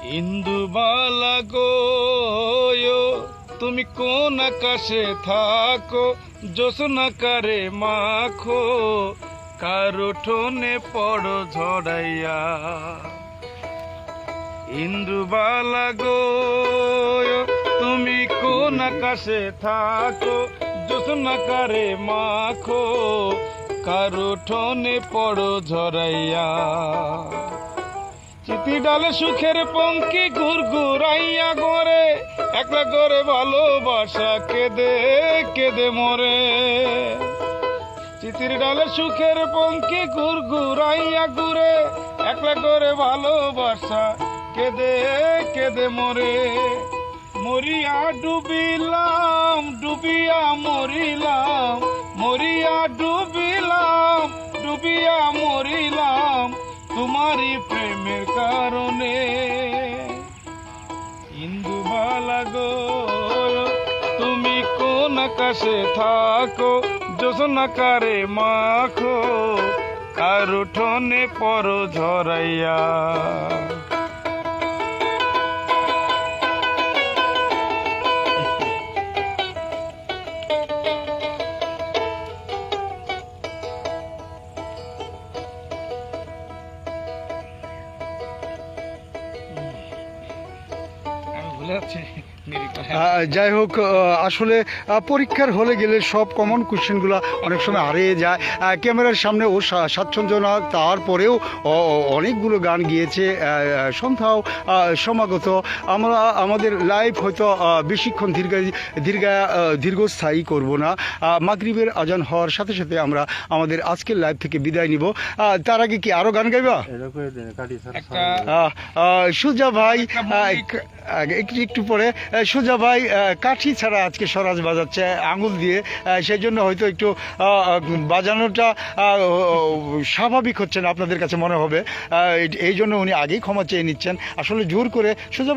ইন্দুবালা গো, তুমি কোন আকাশে থাকো, জোছনাকারে মাখো, কার উঠোনে পড়ো ঝড়াইয়া। ইন্দুবালা গো, তুমি কোন আকাশে থাকো, জোছনাকারে মাখো, কার উঠোনে পড়ো ঝড়াইয়া। চিতি ডালে সুখের পঙ্কি ঘুরঘুরাইয়া ঘরে, একলা করে ভালোবাসা কেঁদে কেঁদে মরে। চিতির ডালে সুখের পঙ্কি ঘুরঘুরাইয়া ঘুরে, একলা করে ভালোবাসা কেঁদে কেঁদে মরে। মরিয়া ডুবিলাম ডুবিয়া মরিলাম, মরিয়া ডুবিলাম ডুবিয়া মরিলাম, তোমারই প্রেমের কারণে। ইন্দুবালা গো, তুমি কোন আকাশে থাকো, জোছনাকারে মাখো, কার উঠোনে পড়ো ঝড়াইয়া। যাই হোক, আসলে পরীক্ষার হলে গেলে সব কমন কোশ্চেনগুলো অনেক সময় হারিয়ে যায়। ক্যামেরার সামনে ও স্বাচ্ছন্দ্য না, তারপরেও অনেকগুলো গান গিয়েছে। সন্ধ্যাও সমাগত, আমরা আমাদের লাইভ হয়তো বেশিক্ষণ দীর্ঘস্থায়ী করব না। মাগরিবের আজান হওয়ার সাথে সাথে আমরা আমাদের আজকের লাইভ থেকে বিদায় নিব। তার আগে কি আরো গান গাইবা? সুজা ভাই একটু পরে সুজা ভাই কাঠি ছাড়া আজকে স্বরাজ বাজাচ্ছে আঙুল দিয়ে, সেই জন্য হয়তো একটু বাজানোটা স্বাভাবিক হচ্ছে না, আপনাদের কাছে মনে হবে। এই জন্য উনি আগেই ক্ষমা চেয়ে নিচ্ছেন। আসলে জোর করে সুজা